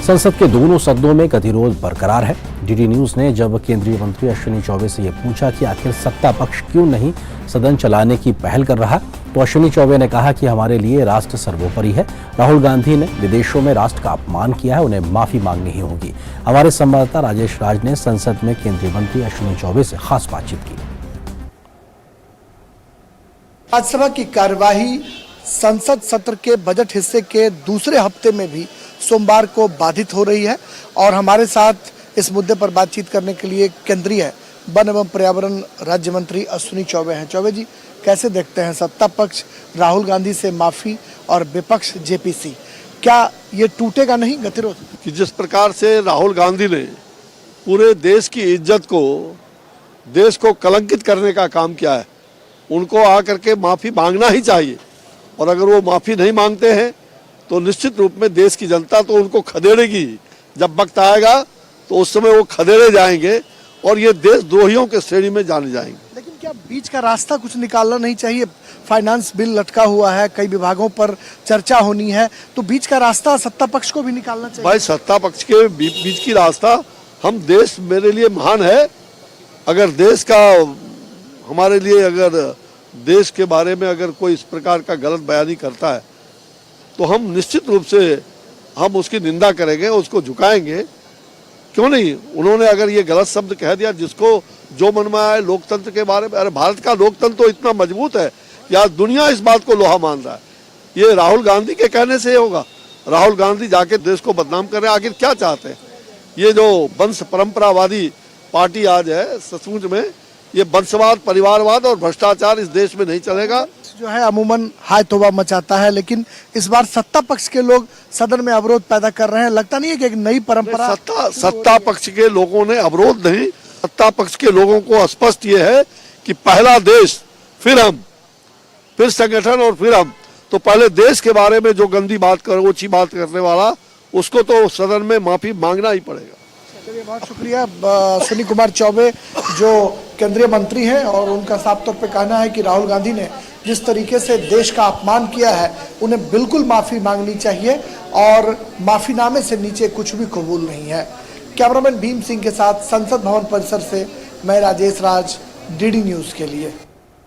संसद के दोनों सदनों में गतिरोध बरकरार है। डीडी न्यूज ने जब केंद्रीय मंत्री अश्विनी चौबे से यह पूछा कि आखिर सत्ता पक्ष क्यों नहीं सदन चलाने की पहल कर रहा, तो अश्विनी चौबे ने कहा कि हमारे लिए राष्ट्र सर्वोपरि है। राहुल गांधी ने विदेशों में राष्ट्र का अपमान किया है, उन्हें माफी मांगनी ही होगी। हमारे संवाददाता राजेश राज ने संसद में केंद्रीय मंत्री अश्विनी चौबे से खास बातचीत की। राज्यसभा की कार्यवाही संसद सत्र के बजट हिस्से के दूसरे हफ्ते में भी सोमवार को बाधित हो रही है और हमारे साथ इस मुद्दे पर बातचीत करने के लिए केंद्रीय वन एवं पर्यावरण राज्य मंत्री अश्विनी चौबे हैं। चौबे जी, कैसे देखते हैं सत्ता पक्ष राहुल गांधी से माफी और विपक्ष जेपीसी, क्या ये टूटेगा नहीं गतिरोध? कि जिस प्रकार से राहुल गांधी ने पूरे देश की इज्जत को, देश को कलंकित करने का काम किया है, उनको आकर के माफी मांगना ही चाहिए। और अगर वो माफी नहीं मांगते हैं तो निश्चित रूप में देश की जनता तो उनको खदेड़ेगी। जब वक्त आएगा तो उस समय वो खदेड़े जाएंगे और ये देशद्रोहियों के श्रेणी में जाने जाएंगे। लेकिन क्या बीच का रास्ता कुछ निकालना नहीं चाहिए? फाइनेंस बिल लटका हुआ है, कई विभागों पर चर्चा होनी है, तो बीच का रास्ता सत्ता पक्ष को भी निकालना चाहिए। भाई, सत्ता पक्ष के बीच की रास्ता, हम देश मेरे लिए महान है। अगर देश का, हमारे लिए, अगर देश के बारे में अगर कोई इस प्रकार का गलत बयानी करता है तो हम निश्चित रूप से हम उसकी निंदा करेंगे, उसको झुकाएंगे। क्यों नहीं? उन्होंने अगर ये गलत शब्द कह दिया, जिसको जो मन में आए लोकतंत्र के बारे में, अरे भारत का लोकतंत्र तो इतना मजबूत है कि आज दुनिया इस बात को लोहा मान रहा है। ये राहुल गांधी के कहने से होगा। राहुल गांधी जाके देश को बदनाम कर रहे हैं। आखिर क्या चाहते हैं? ये जो वंश परंपरावादी पार्टी आज है, सचमुच में ये वंशवाद, परिवारवाद और भ्रष्टाचार इस देश में नहीं चलेगा। जो है अमूमन हाय तौबा मचाता है, लेकिन इस बार सत्ता पक्ष के लोग सदन में अवरोध पैदा कर रहे हैं। लगता नहीं है कि एक नई परंपरा? सत्ता पक्ष के लोगों ने अवरोध नहीं, सत्ता पक्ष के लोगों को स्पष्ट ये है कि पहला देश, फिर हम, फिर संगठन और फिर हम। तो पहले देश के बारे में जो गंदी बात कर, ओछी बात करने वाला, उसको तो सदन में माफी मांगना ही पड़ेगा। चलिए, बहुत शुक्रिया। अश्विनी कुमार चौबे जो केंद्रीय मंत्री हैं और उनका साफ तौर पे कहना है कि राहुल गांधी ने जिस तरीके से देश का अपमान किया है, उन्हें बिल्कुल माफी मांगनी चाहिए और माफीनामे से नीचे कुछ भी कबूल नहीं है। कैमरामैन भीम सिंह के साथ संसद भवन परिसर से मैं राजेश राज, डीडी न्यूज के लिए।